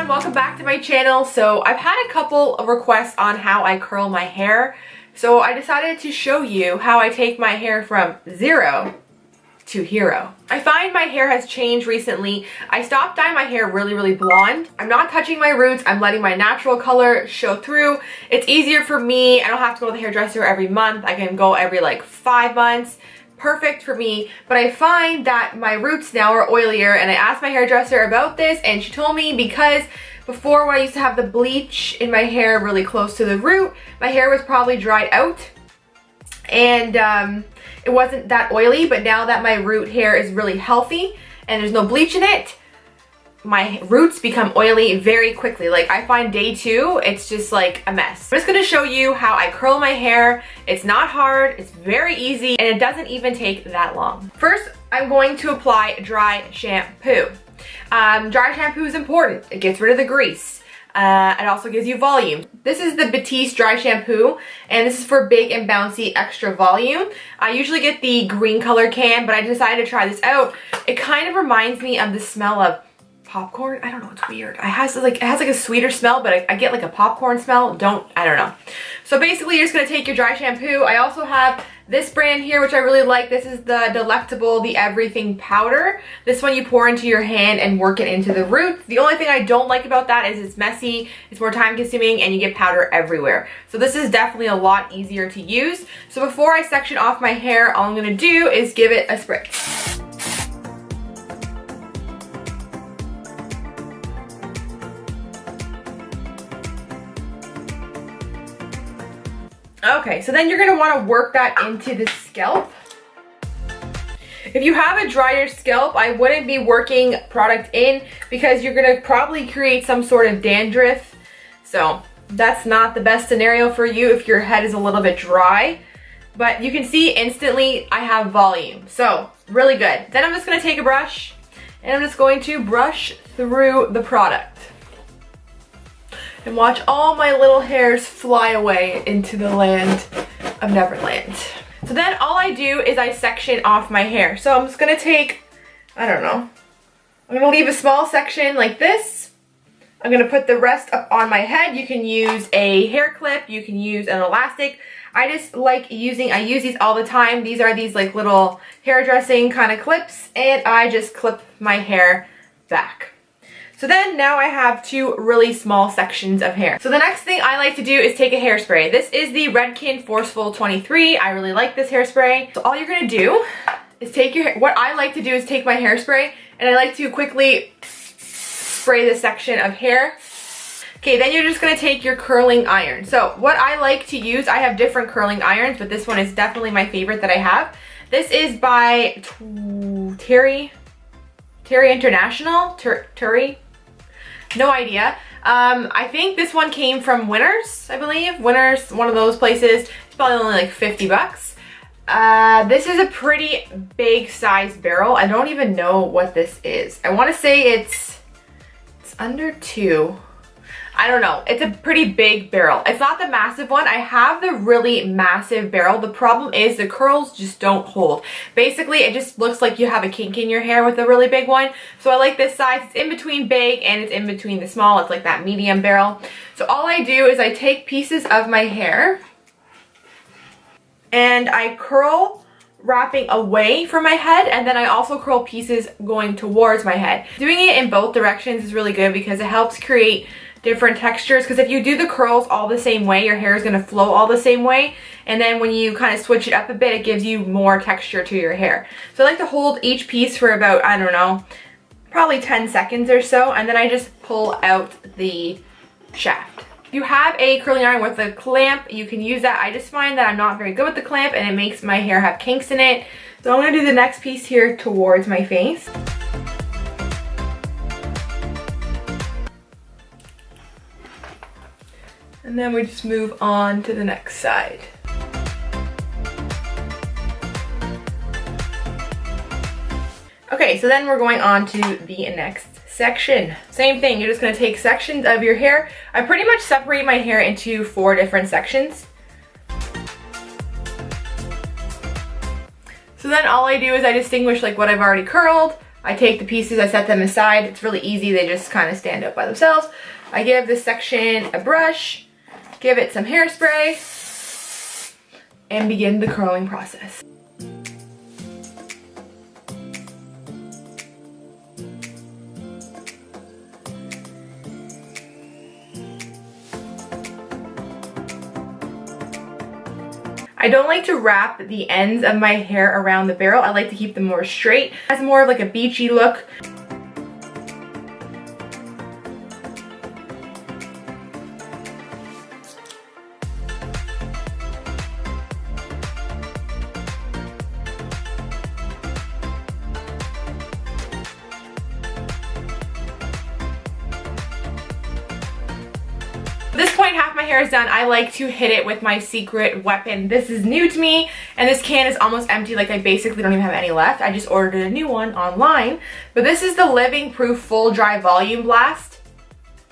everyone, welcome back to my channel. So I've had a couple of requests on how I curl my hair. So I decided to show you how I take my hair from zero to hero. I find my hair has changed recently. I stopped dyeing my hair really blonde. I'm not touching my roots. I'm letting my natural color show through. It's easier for me. I don't have to go to the hairdresser every month. I can go every like 5 months. Perfect for me, but I find that my roots now are oilier, and I asked my hairdresser about this and she told me because before, when I used to have the bleach in my hair really close to the root, my hair was probably dried out and it wasn't that oily, but now that my root hair is really healthy and there's no bleach in it, my roots become oily very quickly. Like I find day 2, it's just like a mess. I'm just gonna show you how I curl my hair. It's not hard, it's very easy, and it doesn't even take that long. First, I'm going to apply dry shampoo. Dry shampoo is important. It gets rid of the grease. It also gives you volume. This is the Beachy dry shampoo, and this is for big and bouncy extra volume. I usually get the green color can, but I decided to try this out. It kind of reminds me of the smell of popcorn. I don't know, it's weird. It has like a sweeter smell, but I get like a popcorn smell. I don't know. So basically you're just gonna take your dry shampoo. I also have this brand here, which I really like. This is the Delectable, the Everything Powder. This one you pour into your hand and work it into the roots. The only thing I don't like about that is it's messy, it's more time consuming, and you get powder everywhere. So this is definitely a lot easier to use. So before I section off my hair, all I'm gonna do is give it a spritz. Okay, so then you're gonna wanna work that into the scalp. If you have a drier scalp, I wouldn't be working product in because you're gonna probably create some sort of dandruff. So that's not the best scenario for you if your head is a little bit dry. But you can see instantly I have volume. So really good. Then I'm just gonna take a brush and I'm just going to brush through the product. And watch all my little hairs fly away into the land of Neverland. So then all I do is I section off my hair. So I'm just gonna take, I don't know, I'm gonna leave a small section like this. I'm gonna put the rest up on my head. You can use a hair clip, you can use an elastic. I just like I use these all the time. These are these like little hairdressing kind of clips, and I just clip my hair back. So then now I have 2 really small sections of hair. So the next thing I like to do is take a hairspray. This is the Redken Forceful 23. I really like this hairspray. So all you're gonna do is take your hair. What I like to do is take my hairspray and I like to quickly spray this section of hair. Okay, then you're just gonna take your curling iron. So what I like to use, I have different curling irons, but this one is definitely my favorite that I have. This is by Terry International, Terry. No idea. I think this one came from Winners, I believe. Winners, one of those places. It's probably only like 50 bucks. This is a pretty big size barrel. I don't even know what this is. I want to say it's under 2. I don't know. It's a pretty big barrel. It's not the massive one. I have the really massive barrel. The problem is the curls just don't hold. Basically, it just looks like you have a kink in your hair with a really big one. So I like this size. It's in between big and it's in between the small. It's like that medium barrel. So all I do is I take pieces of my hair and I curl wrapping away from my head, and then I also curl pieces going towards my head. Doing it in both directions is really good because it helps create different textures, because if you do the curls all the same way, your hair is going to flow all the same way, and then when you kind of switch it up a bit, it gives you more texture to your hair. So I like to hold each piece for about, I don't know, probably 10 seconds or so, and then I just pull out the shaft. If you have a curling iron with a clamp, you can use that. I just find that I'm not very good with the clamp and it makes my hair have kinks in it. So I'm going to do the next piece here towards my face. And then we just move on to the next side. Okay, so then we're going on to the next section. Same thing, you're just gonna take sections of your hair. I pretty much separate my hair into 4 different sections. So then all I do is I distinguish like what I've already curled I take the pieces, I set them aside. It's really easy. They just kind of stand out by themselves. I give this section a brush, give it some hairspray, and begin the curling process. I don't like to wrap the ends of my hair around the barrel. I like to keep them more straight. It has more of like a beachy look. At this point, half my hair is done. I like to hit it with my secret weapon. This is new to me, and this can is almost empty. Like, I basically don't even have any left. I just ordered a new one online. But this is the Living Proof Full Dry Volume Blast.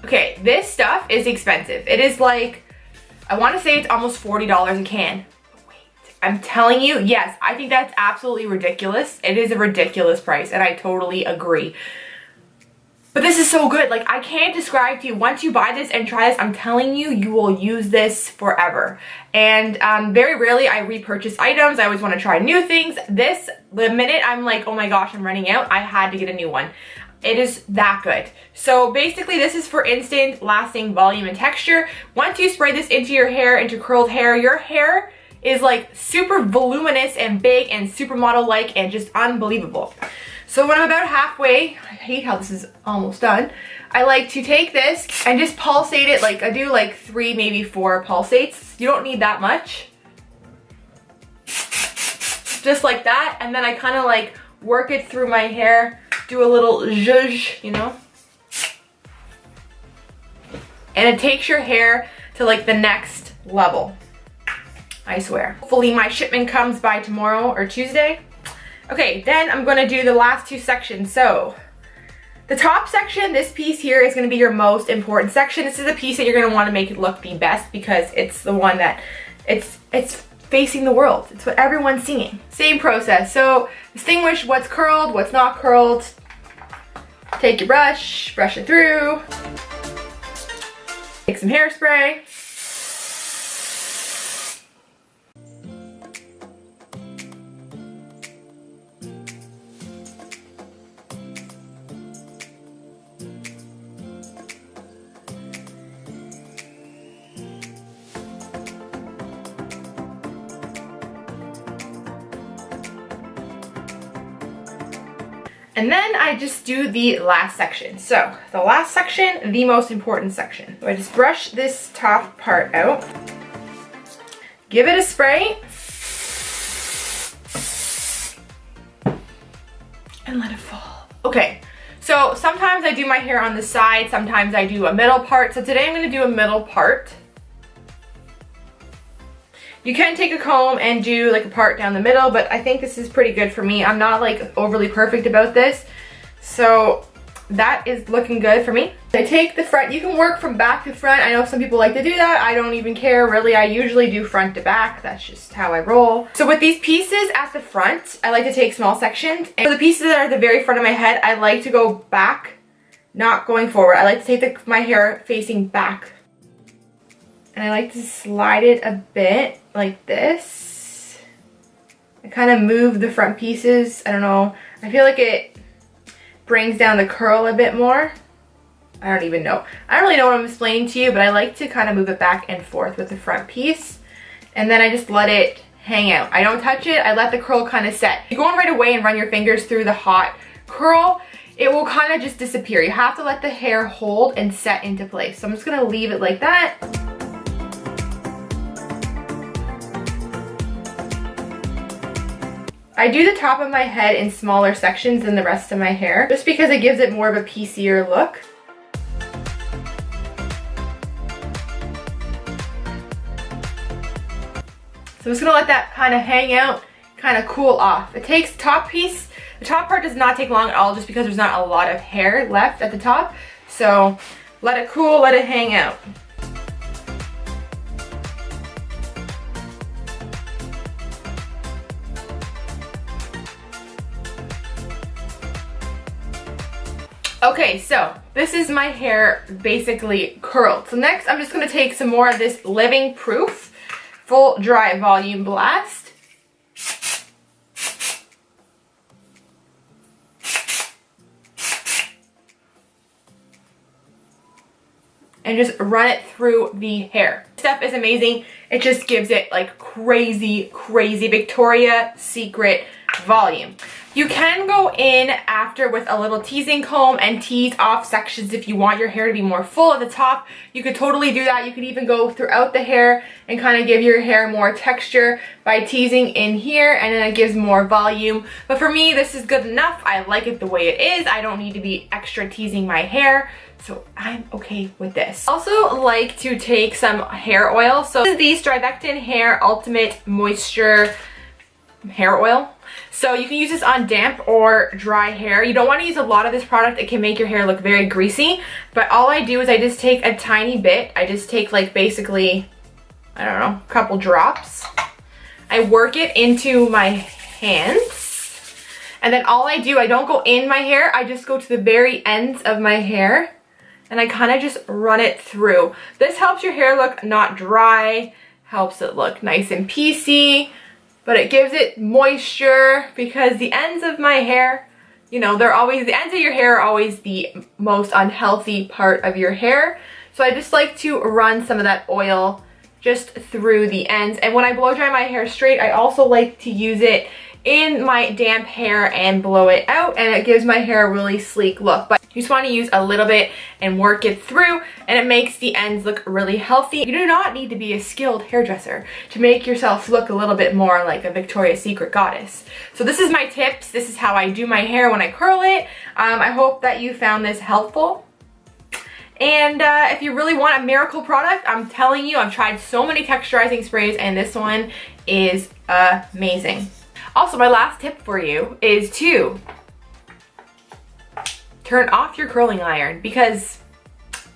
Okay, this stuff is expensive. It is like, I want to say it's almost $40 a can. Wait, I'm telling you, yes, I think that's absolutely ridiculous. It is a ridiculous price, and I totally agree. But this is so good. Like, I can't describe to you. Once you buy this and try this, I'm telling you, you will use this forever. And very rarely I repurchase items. I always want to try new things. This, the minute I'm like, oh my gosh, I'm running out, I had to get a new one. It is that good. So basically, this is for instant lasting volume and texture. Once you spray this into your hair, into curled hair, your hair is like super voluminous and big and supermodel-like and just unbelievable. So when I'm about halfway, I hate how this is almost done, I like to take this and just pulsate it. Like, I do like 3, maybe 4 pulsates. You don't need that much. Just like that. And then I kind of like work it through my hair, do a little zhuzh, you know? And it takes your hair to like the next level. I swear. Hopefully my shipment comes by tomorrow or Tuesday. Okay, then I'm gonna do the last 2 sections. So the top section, this piece here is gonna be your most important section. This is a piece that you're gonna wanna make it look the best because it's the one that, it's facing the world. It's what everyone's seeing. Same process. So distinguish what's curled, what's not curled. Take your brush, brush it through. Take some hairspray. And then I just do the last section. So the last section, the most important section. So I just brush this top part out. Give it a spray. And let it fall. Okay, so sometimes I do my hair on the side, sometimes I do a middle part. So today I'm gonna do a middle part. You can take a comb and do like a part down the middle, but I think this is pretty good for me. I'm not like overly perfect about this. So that is looking good for me. I take the front, you can work from back to front. I know some people like to do that. I don't even care really. I usually do front to back. That's just how I roll. So with these pieces at the front, I like to take small sections. And for the pieces that are at the very front of my head, I like to go back, not going forward. I like to take my hair facing back. And I like to slide it a bit like this. I kind of move the front pieces. I don't know. I feel like it brings down the curl a bit more. I don't even know. I don't really know what I'm explaining to you, but I like to kind of move it back and forth with the front piece. And then I just let it hang out. I don't touch it. I let the curl kind of set. If you go on right away and run your fingers through the hot curl, it will kind of just disappear. You have to let the hair hold and set into place. So I'm just going to leave it like that. I do the top of my head in smaller sections than the rest of my hair, just because it gives it more of a piecier look. So I'm just gonna let that kind of hang out, kind of cool off. It takes the top piece, the top part does not take long at all just because there's not a lot of hair left at the top. So let it cool, let it hang out. Okay, so this is my hair basically curled. So next I'm just going to take some more of this Living Proof Full Dry Volume Blast. And just run it through the hair. This stuff is amazing. It just gives it like crazy, crazy Victoria's Secret volume. You can go in after with a little teasing comb and tease off sections if you want your hair to be more full at the top. You could totally do that. You could even go throughout the hair and kind of give your hair more texture by teasing in here, and then it gives more volume. But for me, this is good enough. I like it the way it is. I don't need to be extra teasing my hair. So I'm okay with this. Also like to take some hair oil. So this is the Strivectin Hair Ultimate Moisture Hair Oil. So you can use this on damp or dry hair. You don't want to use a lot of this product. It can make your hair look very greasy. But all I do is I just take a tiny bit. I just take like basically, I don't know, a couple drops. I work it into my hands. And then all I do, I don't go in my hair. I just go to the very ends of my hair. And I kind of just run it through. This helps your hair look not dry, helps it look nice and piecey, but it gives it moisture because the ends of my hair, you know, the ends of your hair are always the most unhealthy part of your hair. So I just like to run some of that oil just through the ends. And when I blow dry my hair straight, I also like to use it in my damp hair and blow it out, and it gives my hair a really sleek look. But you just want to use a little bit and work it through, and it makes the ends look really healthy. You do not need to be a skilled hairdresser to make yourself look a little bit more like a Victoria's Secret goddess. So this is my tips. This is how I do my hair when I curl it. I hope that you found this helpful. And if you really want a miracle product, I'm telling you, I've tried so many texturizing sprays, and this one is amazing. Also, my last tip for you is to turn off your curling iron, because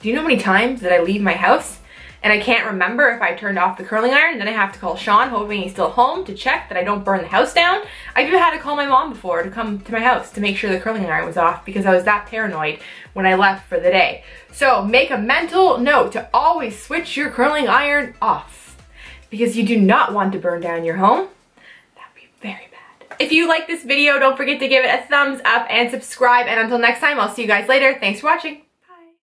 do you know how many times that I leave my house and I can't remember if I turned off the curling iron, and then I have to call Sean hoping he's still home to check that I don't burn the house down. I've even had to call my mom before to come to my house to make sure the curling iron was off because I was that paranoid when I left for the day. So make a mental note to always switch your curling iron off, because you do not want to burn down your home. Very bad. If you like this video, don't forget to give it a thumbs up and subscribe. And until next time, I'll see you guys later. Thanks for watching.